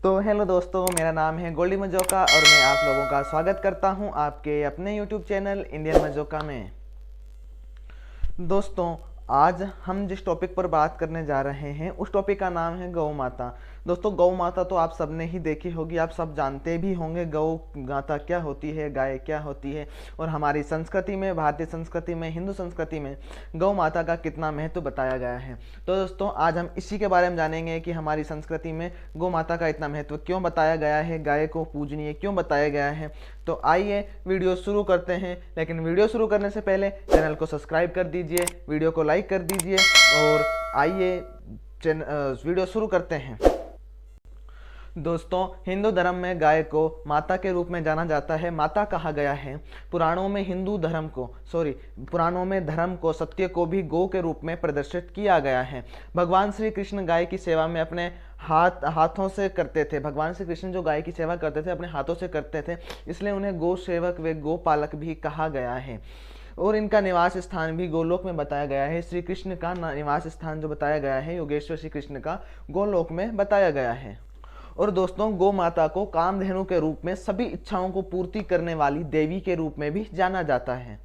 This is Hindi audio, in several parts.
तो हेलो दोस्तों, मेरा नाम है गोल्डी मजोका और मैं आप लोगों का स्वागत करता हूं आपके अपने यूट्यूब चैनल इंडियन मजोका में। दोस्तों, आज हम जिस टॉपिक पर बात करने जा रहे हैं उस टॉपिक का नाम है गौ माता। दोस्तों, गौ माता तो आप सबने ही देखी होगी, आप सब जानते भी होंगे गौ माता क्या होती है, गाय क्या होती है और हमारी संस्कृति में, भारतीय संस्कृति में, हिंदू संस्कृति में गौ माता का कितना महत्व बताया गया है। तो दोस्तों, आज हम इसी के बारे में जानेंगे कि हमारी संस्कृति में गौ माता का इतना महत्व क्यों बताया गया है, गाय को पूजनीय क्यों बताया गया है। तो आइए वीडियो शुरू करते हैं, लेकिन वीडियो शुरू करने से पहले चैनल को सब्सक्राइब कर दीजिए, वीडियो को लाइक कर दीजिए और आइए वीडियो शुरू करते हैं। दोस्तों, हिंदू धर्म में गाय को माता के रूप में जाना जाता है, माता कहा गया है। पुराणों में धर्म को सत्य को भी गौ के रूप में प्रदर्शित किया गया है। भगवान श्री कृष्ण गाय की सेवा में अपने हाथों से करते थे। भगवान श्री कृष्ण जो गाय की सेवा करते थे अपने हाथों से करते थे, इसलिए उन्हें गौ सेवक व गोपालक भी कहा गया है। और इनका निवास स्थान भी गोलोक में बताया गया है। श्री कृष्ण का निवास स्थान जो बताया गया है, योगेश्वर श्री कृष्ण का, गोलोक में बताया गया है। और दोस्तों, गौ माता को कामधेनु के रूप में सभी इच्छाओं को पूर्ति करने वाली देवी के रूप में भी जाना जाता है।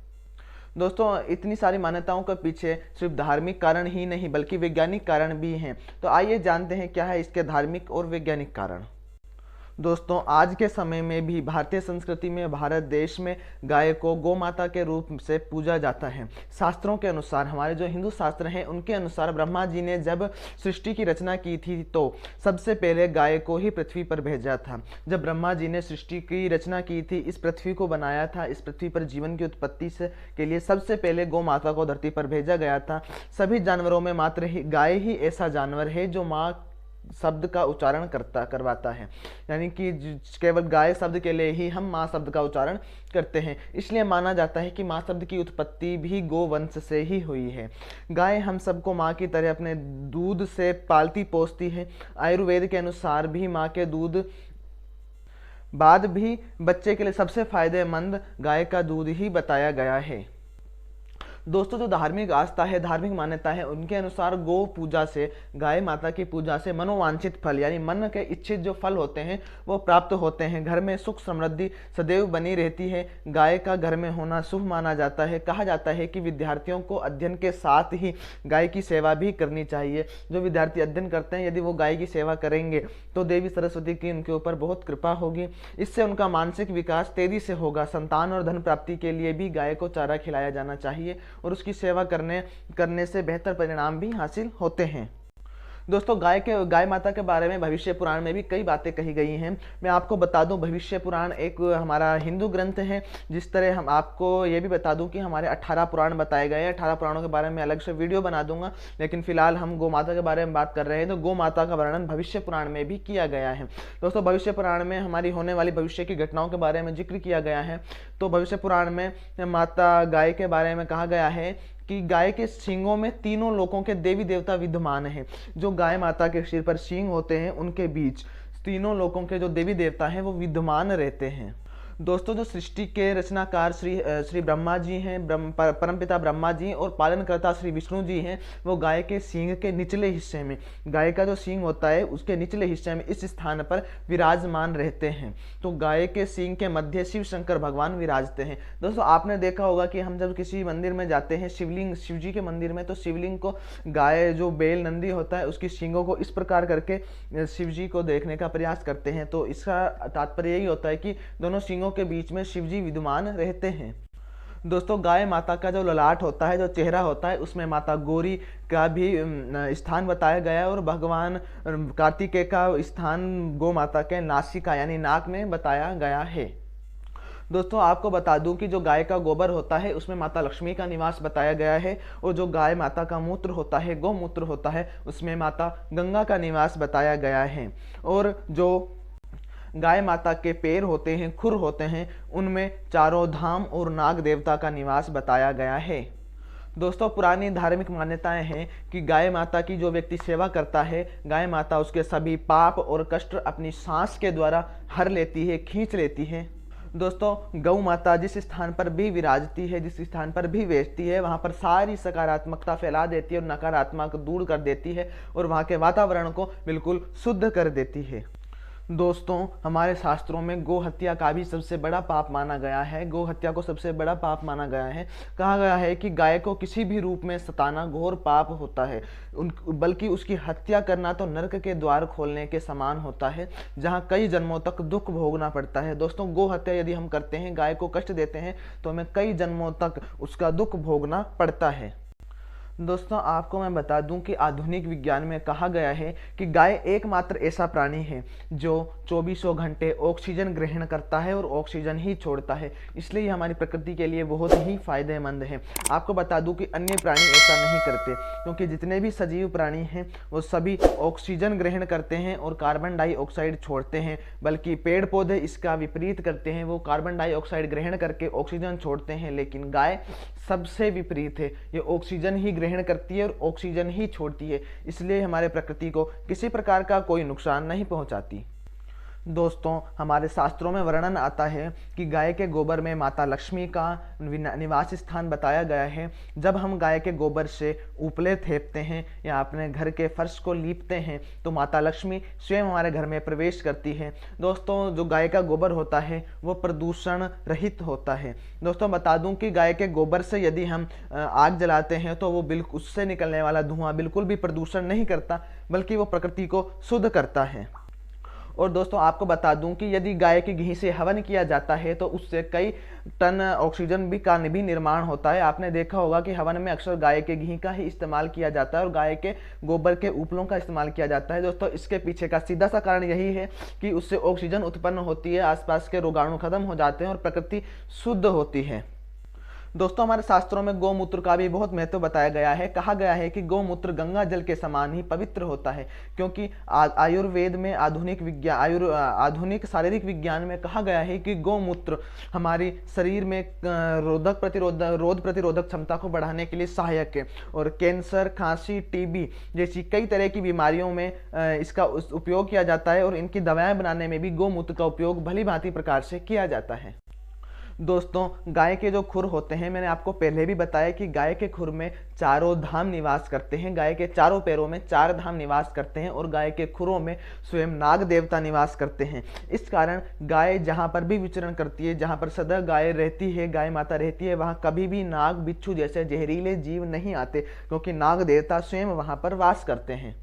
दोस्तों, इतनी सारी मान्यताओं के पीछे सिर्फ धार्मिक कारण ही नहीं बल्कि वैज्ञानिक कारण भी हैं। तो आइए जानते हैं क्या है इसके धार्मिक और वैज्ञानिक कारण। दोस्तों, आज के समय में भी भारतीय संस्कृति में, भारत देश में गाय को गौ माता के रूप से पूजा जाता है। शास्त्रों के अनुसार, हमारे जो हिंदू शास्त्र हैं उनके अनुसार, ब्रह्मा जी ने जब सृष्टि की रचना की थी तो सबसे पहले गाय को ही पृथ्वी पर भेजा था। जब ब्रह्मा जी ने सृष्टि की रचना की थी, इस पृथ्वी को बनाया था, इस पृथ्वी पर जीवन की उत्पत्ति के लिए सबसे पहले गौ माता को धरती पर भेजा गया था। सभी जानवरों में मात्र ही गाय ही ऐसा जानवर है जो माँ शब्द का उच्चारण करवाता है, यानी कि केवल गाय शब्द के लिए ही हम माँ शब्द का उच्चारण करते हैं। इसलिए माना जाता है कि माँ शब्द की उत्पत्ति भी गोवंश से ही हुई है। गाय हम सबको माँ की तरह अपने दूध से पालती पोसती है। आयुर्वेद के अनुसार भी माँ के दूध बाद भी बच्चे के लिए सबसे फायदेमंद गाय का दूध ही बताया गया है। दोस्तों, जो धार्मिक आस्था है, धार्मिक मान्यता है, उनके अनुसार गौ पूजा से, गाय माता की पूजा से मनोवांछित फल यानी मन के इच्छित जो फल होते हैं वो प्राप्त होते हैं। घर में सुख समृद्धि सदैव बनी रहती है। गाय का घर में होना शुभ माना जाता है। कहा जाता है कि विद्यार्थियों को अध्ययन के साथ ही गाय की सेवा भी करनी चाहिए। जो विद्यार्थी अध्ययन करते हैं, यदि वो गाय की सेवा करेंगे तो देवी सरस्वती की उनके ऊपर बहुत कृपा होगी। इससे उनका मानसिक विकास तेजी से होगा। संतान और धन प्राप्ति के लिए भी गाय को चारा खिलाया जाना चाहिए और उसकी सेवा करने से बेहतर परिणाम भी हासिल होते हैं। दोस्तों, गाय माता के बारे में भविष्य पुराण में भी कई बातें कही गई हैं। मैं आपको बता दूं, भविष्य पुराण एक हमारा हिंदू ग्रंथ है। जिस तरह हम आपको ये भी बता दूं कि हमारे 18 पुराण बताए गए हैं। 18 पुराणों के बारे में अलग से वीडियो बना दूंगा, लेकिन फिलहाल हम गौ माता के बारे में बात कर रहे हैं। तो गौ माता का वर्णन भविष्य पुराण में भी किया गया है। दोस्तों, भविष्य पुराण में हमारी होने वाली भविष्य की घटनाओं के बारे में जिक्र किया गया है। तो भविष्य पुराण में माता गाय के बारे में कहा गया है कि गाय के सींगों में तीनों लोकों के देवी देवता विद्यमान हैं। जो गाय माता के सिर पर सींग होते हैं, उनके बीच तीनों लोकों के जो देवी देवता हैं वो विद्यमान रहते हैं। दोस्तों, जो सृष्टि के रचनाकार श्री ब्रह्मा जी हैं, परमपिता ब्रह्मा जी, और पालनकर्ता श्री विष्णु जी हैं, वो गाय के सींग के निचले हिस्से में, गाय का जो सींग होता है उसके निचले हिस्से में, इस स्थान पर विराजमान रहते हैं। तो गाय के सींग के मध्य शिव शंकर भगवान विराजते हैं। दोस्तों, आपने देखा होगा कि हम जब किसी मंदिर में जाते हैं, शिव जी के मंदिर में, तो शिवलिंग को गाय जो बेल नंदी होता है उसकी सींगों को इस प्रकार करके शिव जी को देखने का प्रयास करते हैं। तो इसका तात्पर्य यही होता है कि दोनों सींगों के बीच में शिवजी विद्यमान रहते हैं। दोस्तों, गाय माता का जो ललाट होता है, जो चेहरा होता है, उसमें माता गौरी का भी स्थान बताया गया है और भगवान कार्तिकेय का स्थान गौ माता के नासिका यानी नाक में बताया गया है। दोस्तों, आपको बता दूं कि जो गाय का गोबर होता है उसमें माता लक्ष्मी का निवास बताया गया है और जो गाय माता का मूत्र होता है, गौमूत्र होता है, उसमें माता गंगा का निवास बताया गया है। और जो गाय माता के पैर होते हैं, खुर होते हैं, उनमें चारों धाम और नाग देवता का निवास बताया गया है। दोस्तों, पुरानी धार्मिक मान्यताएं हैं कि गाय माता की जो व्यक्ति सेवा करता है, गाय माता उसके सभी पाप और कष्ट अपनी सांस के द्वारा हर लेती है, खींच लेती है। दोस्तों, गौ माता जिस स्थान पर भी विराजती है, जिस स्थान पर भी बैठती है, वहाँ पर सारी सकारात्मकता फैला देती है और नकारात्मक दूर कर देती है और वहाँ के वातावरण को बिल्कुल शुद्ध कर देती है। दोस्तों, हमारे शास्त्रों में गो हत्या का भी सबसे बड़ा पाप माना गया है। गो हत्या को सबसे बड़ा पाप माना गया है। कहा गया है कि गाय को किसी भी रूप में सताना घोर पाप होता है। बल्कि उसकी हत्या करना तो नरक के द्वार खोलने के समान होता है, जहाँ कई जन्मों तक दुख भोगना पड़ता है। दोस्तों, गो हत्या यदि हम करते हैं, गाय को कष्ट देते हैं, तो हमें कई जन्मों तक उसका दुख भोगना पड़ता है। दोस्तों, आपको मैं बता दूं कि आधुनिक विज्ञान में कहा गया है कि गाय एकमात्र ऐसा प्राणी है जो 24 घंटे ऑक्सीजन ग्रहण करता है और ऑक्सीजन ही छोड़ता है। इसलिए हमारी प्रकृति के लिए बहुत ही फायदेमंद है। आपको बता दूं कि अन्य प्राणी ऐसा नहीं करते, क्योंकि जितने भी सजीव प्राणी हैं वो सभी ऑक्सीजन ग्रहण करते हैं और कार्बन डाइऑक्साइड छोड़ते हैं। बल्कि पेड़ पौधे इसका विपरीत करते हैं, वो कार्बन डाइऑक्साइड ग्रहण करके ऑक्सीजन छोड़ते हैं। लेकिन गाय सबसे विपरीत है, ये ऑक्सीजन ही ग्रहण करती है और ऑक्सीजन ही छोड़ती है। इसलिए हमारे प्रकृति को किसी प्रकार का कोई नुकसान नहीं पहुंचाती। दोस्तों, हमारे शास्त्रों में वर्णन आता है कि गाय के गोबर में माता लक्ष्मी का निवास स्थान बताया गया है। जब हम गाय के गोबर से उपले थेपते हैं या अपने घर के फर्श को लीपते हैं तो माता लक्ष्मी स्वयं हमारे घर में प्रवेश करती है। दोस्तों, जो गाय का गोबर होता है वो प्रदूषण रहित होता है। दोस्तों, बता दूं कि गाय के गोबर से यदि हम आग जलाते हैं तो वो बिल्कुल उससे निकलने वाला धुआं बिल्कुल भी प्रदूषण नहीं करता, बल्कि वो प्रकृति को शुद्ध करता है। और दोस्तों, आपको बता दूं कि यदि गाय के घी से हवन किया जाता है तो उससे कई टन ऑक्सीजन का भी निर्माण होता है। आपने देखा होगा कि हवन में अक्सर गाय के घी का ही इस्तेमाल किया जाता है और गाय के गोबर के उपलों का इस्तेमाल किया जाता है। दोस्तों, इसके पीछे का सीधा सा कारण यही है कि उससे ऑक्सीजन उत्पन्न होती है, आसपास के रोगाणु खत्म हो जाते हैं और प्रकृति शुद्ध होती है। दोस्तों, हमारे शास्त्रों में गौमूत्र का भी बहुत महत्व बताया गया है। कहा गया है कि गौमूत्र गंगा जल के समान ही पवित्र होता है, क्योंकि आयुर्वेद में आधुनिक शारीरिक विज्ञान में कहा गया है कि गौमूत्र हमारी शरीर में रोग प्रतिरोधक क्षमता को बढ़ाने के लिए सहायक है और कैंसर, खांसी, टीबी जैसी कई तरह की बीमारियों में इसका उपयोग किया जाता है और इनकी दवाएं बनाने में भी गौमूत्र का उपयोग भली भांति प्रकार से किया जाता है। दोस्तों, गाय के जो खुर होते हैं, मैंने आपको पहले भी बताया कि गाय के खुर में चारों धाम निवास करते हैं। गाय के चारों पैरों में 4 धाम निवास करते हैं और गाय के खुरों में स्वयं नाग देवता निवास करते हैं। इस कारण गाय जहाँ पर भी विचरण करती है, जहाँ पर सदा गाय रहती है, गाय माता रहती है, वहाँ कभी भी नाग, बिच्छू जैसे जहरीले जीव नहीं आते, क्योंकि नाग देवता स्वयं वहाँ पर वास करते हैं।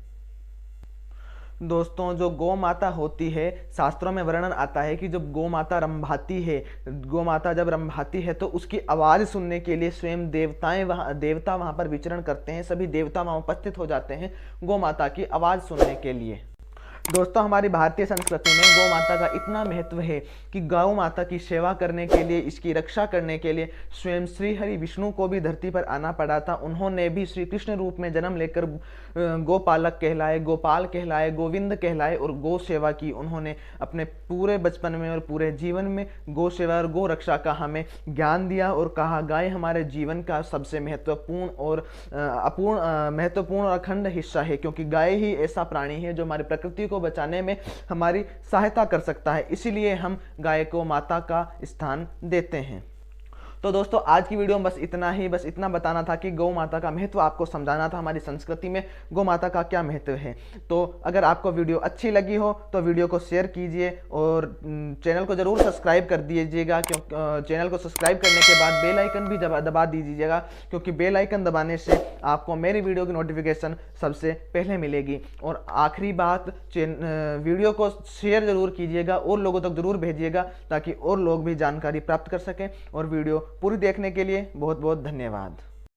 दोस्तों, जो गौ माता होती है, शास्त्रों में वर्णन आता है कि जब गौ माता रंभाती है, गौ माता जब रंभाती है तो उसकी आवाज़ सुनने के लिए स्वयं देवता वहाँ पर विचरण करते हैं। सभी देवता वहाँ उपस्थित हो जाते हैं गौ माता की आवाज़ सुनने के लिए। दोस्तों, हमारी भारतीय संस्कृति में गौ माता का इतना महत्व है कि गौ माता की सेवा करने के लिए, इसकी रक्षा करने के लिए स्वयं श्री हरि विष्णु को भी धरती पर आना पड़ा था। उन्होंने भी श्री कृष्ण रूप में जन्म लेकर गोपालक कहलाए, गोपाल कहलाए, गोविंद कहलाए और गौ सेवा की। उन्होंने अपने पूरे बचपन में और पूरे जीवन में गौ सेवा और गौ रक्षा का हमें ज्ञान दिया और कहा गाय हमारे जीवन का सबसे महत्वपूर्ण और महत्वपूर्ण और अखंड हिस्सा है, क्योंकि गाय ही ऐसा प्राणी है जो हमारी प्रकृति को बचाने में हमारी सहायता कर सकता है। इसीलिए हम गाय को माता का स्थान देते हैं। तो दोस्तों, आज की वीडियो में बस इतना बताना था कि गौ माता का महत्व आपको समझाना था, हमारी संस्कृति में गौ माता का क्या महत्व है। तो अगर आपको वीडियो अच्छी लगी हो तो वीडियो को शेयर कीजिए और चैनल को ज़रूर सब्सक्राइब कर दीजिएगा, क्योंकि चैनल को सब्सक्राइब करने के बाद बेल आइकन भी दबा दीजिएगा, क्योंकि बेल आइकन दबाने से आपको मेरी वीडियो की नोटिफिकेशन सबसे पहले मिलेगी। और आखिरी बात, वीडियो को शेयर ज़रूर कीजिएगा और लोगों तक ज़रूर भेजिएगा, ताकि और लोग भी जानकारी प्राप्त कर सकें। और वीडियो पूरी देखने के लिए बहुत बहुत धन्यवाद।